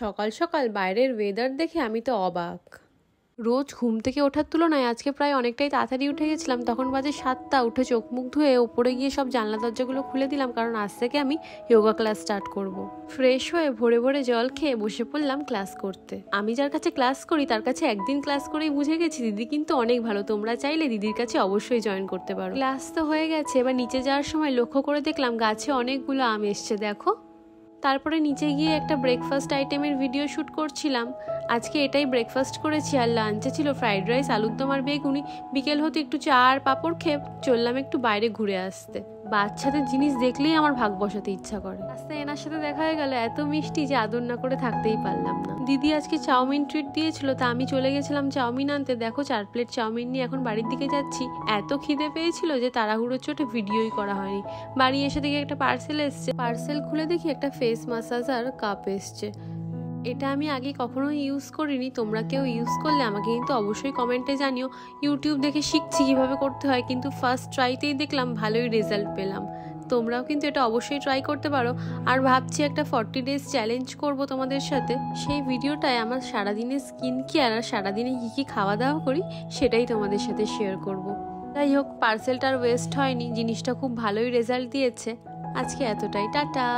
সকাল সকাল বাইরের ওয়েদার দেখে আমি তো অবাক। রোজ ঘুম থেকে ওঠার তুলনায় আজকে প্রায় অনেকটাই তাড়াতাড়ি উঠে গেছিলাম। তখন বাজে 7টা। উঠে চোখ মুখ ধুয়ে ওপরে গিয়ে সব জানলা দরজাগুলো খুলে দিলাম, কারণ আজ থেকে আমি যোগা ক্লাস স্টার্ট করব। ফ্রেশ হয়ে ভোরে ভোরে জল খেয়ে বসে পড়লাম ক্লাস করতে। আমি যার কাছে ক্লাস করি তার কাছে একদিন ক্লাস করেই বুঝে গেছি দিদি কিন্তু অনেক ভালো। তোমরা চাইলে দিদির কাছে অবশ্যই জয়েন করতে পারো। ক্লাস তো হয়ে গেছে, এবার নিচে যাওয়ার সময় লক্ষ্য করে দেখলাম গাছে অনেকগুলো আম এসছে, দেখো। তারপরে নিচে গিয়ে একটা ব্রেকফাস্ট আইটেমের ভিডিও শ্যুট করছিলাম। আজকে এটাই ব্রেকফাস্ট করেছি, আর লাঞ্চে ছিল ফ্রাইড রাইস, আলুর দম আর বেগুনি। বিকেল হতে একটু চা আর পাঁপড় খেয়ে চললাম একটু বাইরে ঘুরে আসতে। বাচ্চাদের জিনিস দেখলেই আমার ভাগ বসাতে ইচ্ছা করে। রাস্তায় এনার সাথে দেখা হয়ে গেল, এত মিষ্টি যে আদর না করে থাকতেই পারলাম না। দিদি আজকে চাউমিন ট্রিট দিয়েছিল, তা আমি চলে গেছিলাম চাউমিন আনতে। দেখো 4 প্লেট চাউমিন নিয়ে এখন বাড়ির দিকে যাচ্ছি। এত খিদে পেয়েছিল যে তাড়াহুড়োর চোটে ভিডিওই করা হয়নি। বাড়ি এসে দেখি একটা পার্সেল এসছে। পার্সেল খুলে দেখি একটা ফেস ম্যাসাজার কাপ এসছে। এটা আমি আগে কখনো ইউজ করিনি। তোমরা কেউ ইউজ করলে আমাকে কিন্তু অবশ্যই কমেন্টে জানিও। ইউটিউব দেখে শিখছি কিভাবে করতে হয়, কিন্তু ফার্স্ট ট্রাইতেই দেখলাম ভালোই রেজাল্ট পেলাম। তোমরাও কিন্তু এটা অবশ্যই ট্রাই করতে পারো। আর ভাবছি একটা 40 ডেজ চ্যালেঞ্জ করব তোমাদের সাথে। সেই ভিডিওটায় আমার সারাদিনের স্কিন কেয়ার আর সারাদিনে কী কী খাওয়া দাওয়া করি সেটাই তোমাদের সাথে শেয়ার করব। যাই হোক, পার্সেলটার ওয়েস্ট হয়নি, জিনিসটা খুব ভালোই রেজাল্ট দিয়েছে। আজকে এতটাই, টাটা।